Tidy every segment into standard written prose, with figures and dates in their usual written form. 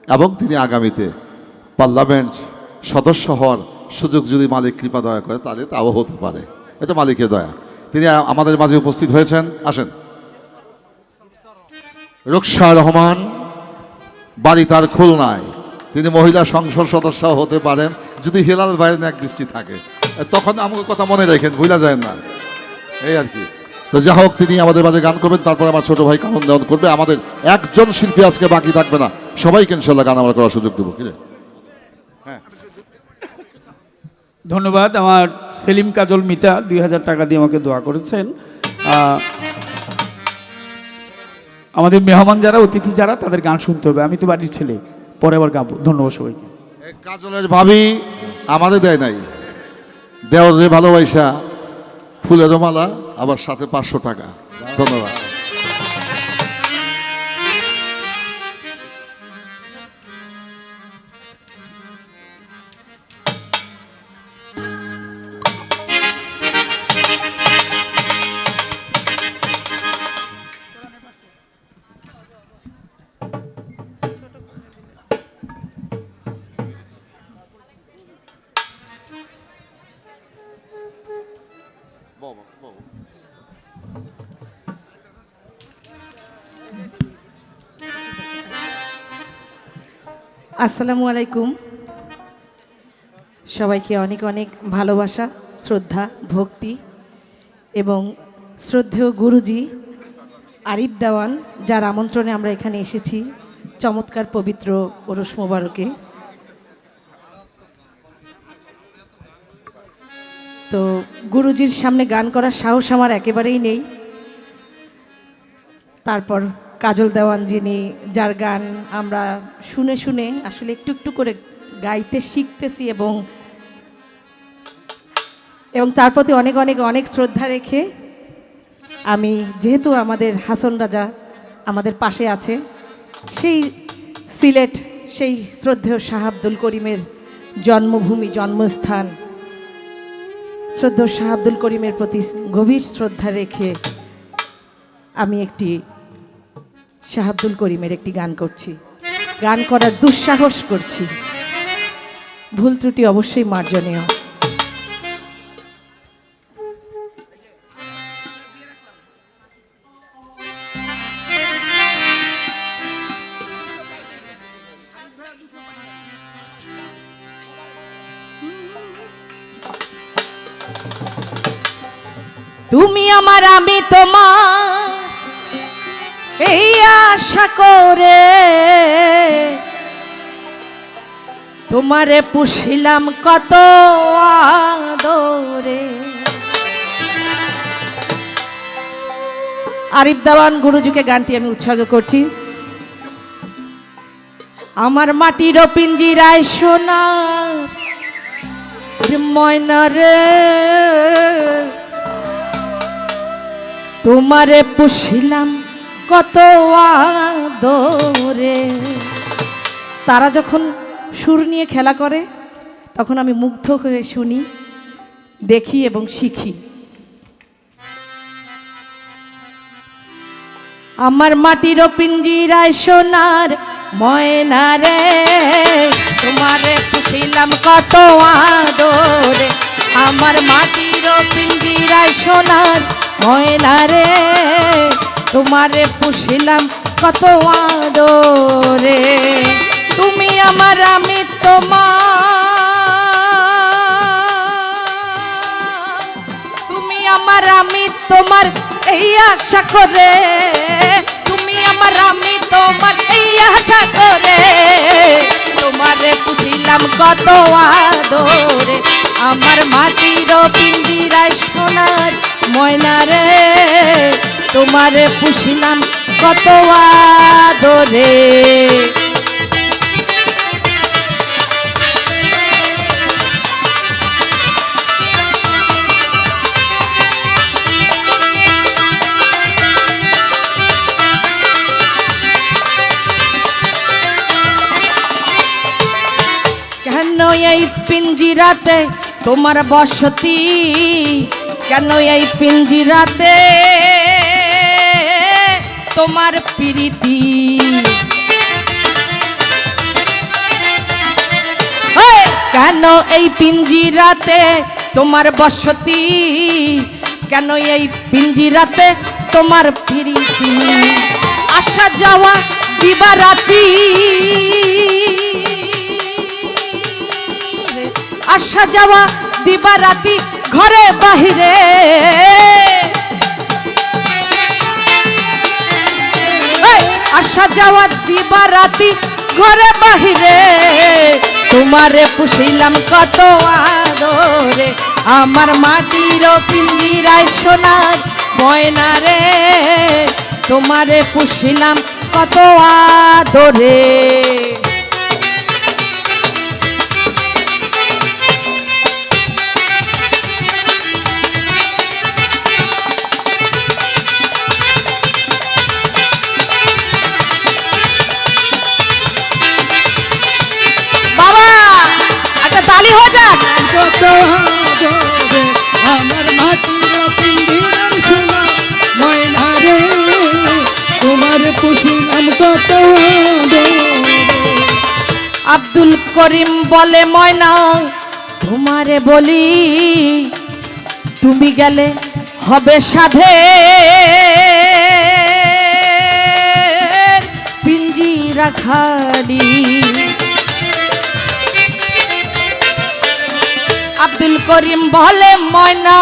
এবং তিনি আগামীতে পার্লামেন্ট সদস্য হওয়ার সুযোগ যদি মালিক কৃপা দয়া করে তাহলে তাও হতে পারে, এটা মালিকের দয়া। তিনি আমাদের মাঝে উপস্থিত হয়েছেন। আসেন, রুকসা রহমান, বাড়ি তার খুলনায়, তিনি মহিলা সংসদ সদস্য হতে পারেন যদি হেলাল ভাইয়ের এক দৃষ্টি থাকে, তখন আমাকে কথা মনে রাখেন, ভুলা যায় না, এই আর কি। তো যা হোক, তিনি আমাদের মাঝে গান করবেন, তারপর আমার ছোট ভাই কানন দেওয়ান করবে। আমাদের একজন শিল্পী আজকে বাকি থাকবে না, সবাইকে ইনশাল্লাহ গান আমরা করার সুযোগ দেবো। কি রে? হ্যাঁ, ধন্যবাদ। আমার সেলিম কাজল মিতা 2000 টাকা দিয়ে আমাকে দোয়া করেছেন। আমাদের মেহমান যারা, অতিথি যারা, তাদের গান শুনতে হবে। আমি তো বাড়ির ছেলে, পরে আবার গাবো। ধন্যবাদ সবাইকে। কাজলের ভাবি আমাদের দেয় নাই, দেওয়ারে ভালোবাসা ফুলের মালা, আবার সাথে 500 টাকা। ধন্যবাদ। আসসালামু আলাইকুম। সবাইকে অনেক অনেক ভালোবাসা, শ্রদ্ধা, ভক্তি এবং শ্রদ্ধেয় গুরুজি আরিফ দেওয়ান, যার আমন্ত্রণে আমরা এখানে এসেছি চমৎকার পবিত্র ওরস মোবারকে। তো গুরুজির সামনে গান করার সাহস আমার একেবারেই নেই। তারপর কাজল দেওয়ান, যিনি, যার গান আমরা শুনে শুনে আসলে একটু একটু করে গাইতে শিখতেছি এবং তার প্রতি অনেক অনেক অনেক শ্রদ্ধা রেখে আমি, যেহেতু আমাদের হাসন রাজা আমাদের পাশে আছে, সেই সিলেট, সেই শ্রদ্ধেয় শাহ আব্দুল করিমের জন্মভূমি, জন্মস্থান, শ্রদ্ধেয় শাহ আব্দুল করিমের প্রতি গভীর শ্রদ্ধা রেখে আমি একটি শাহ আব্দুল করিমের একটি গান করছি। গান করার দুঃসাহস করছি, ভুল ত্রুটি অবশ্যই মার্জনীয়। তুমি আমার, আমি তোমার, এই আশা করে তোমারে পুষিলাম কত আদরে। আরিফ দেওয়ান গুরুজিকে গানটি আমি উৎসর্গ করছি। আমার মাটির পিঞ্জিরায় সোনার ময়না রে, তোমারে পুষিলাম কত আদরে। তারা যখন সুর নিয়ে খেলা করে তখন আমি মুগ্ধ হয়ে শুনি, দেখি এবং শিখি। আমার মাটির পিঞ্জিরায় সোনার ময়না রে, তোমারে পুষিলাম কত আদরে। আমার মাটির পিঞ্জিরায় সোনার ময়না রে, তোমারে পুষিলাম কত আদরে। তুমি আমার, আমি তোমার, তুমি আমার, আমি তোমার, এই আশা করে। তুমি আমার, আমি তোমার, এই আশা করে তোমারে পুষিলাম কত আদরে। আমার মাটির পিঞ্জিরায় সোনার ময়না রে, তোমারে পুষিলাম কত আদরে। কেন এই পিঞ্জিরাতে তোমার বসতি, কেন এই পিঞ্জিরাতে তোমার প্রীতি। কেন এই পিঞ্জিরাতে তোমার বসতি, কেন এই পিঞ্জিরাতে তোমার প্রীতি, আসা যাওয়া দিবারাতি, আসা যাওয়া দিবারাতি ঘরে বাহিরে, আসা যাওয়া দিবারাতি ঘরে বাহিরে, তোমারে পুষিলাম কত আদরে, আমার মাটির পিঞ্জিরায় সোনার ময়না রে, তোমারে পুষিলাম কত আদরে। তালি হয়ে যাক। কত আদরে আমার মাটির পিঞ্জিরার সোনা ময়না রে, তোমার পুষিলাম কত আদরে। আব্দুল করিম বলে ময়না তোমারে বলি, তুমি গেলে হবে সাধে পিঞ্জিরা খালি। আব্দুল করিম বলে ময়না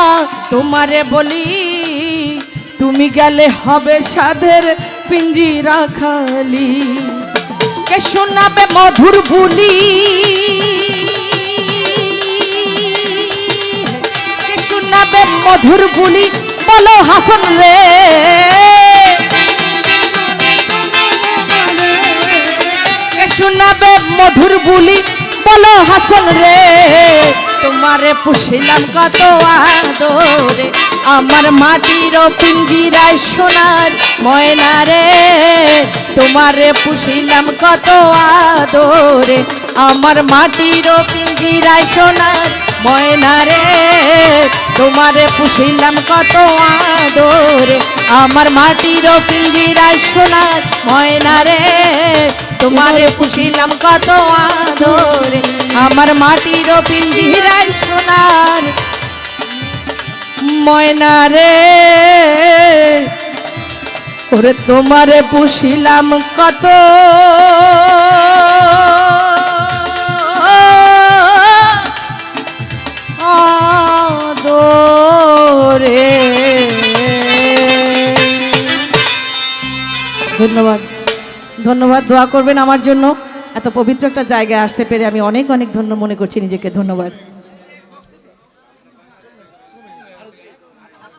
তোমারে বলি, তুমি গেলে হবে সাধের পিঞ্জিরা খালি। কে শোনাবে মধুর বুলি, কে শোনাবে মধুর বুলি বলো হাসন রে, কে শোনাবে মধুর বুলি বলো হাসন রে, তোমারে পুষিলাম কত আদরে, আমার মাটির পিঞ্জিরায় সোনার ময়না রে, তোমারে পুষিলাম কত আদরে, আমার মাটির পিঞ্জিরায় সোনার ময়না রে, তোমারে পুষিলাম কত আদরে, আমার মাটির পিঞ্জিরায় সোনার ময়না রে, তোমারে পুষিলাম কত আদরে, আমার মাটির পিঞ্জিরায় সোনার ময়না রে, ওরে তোমারে পুষিলাম কত আদরে। ধন্যবাদ, ধন্যবাদ। দোয়া করবেন আমার জন্য। এত পবিত্র একটা জায়গায় আসতে পেরে আমি অনেক অনেক ধন্য মনে করছি নিজেকে। ধন্যবাদ।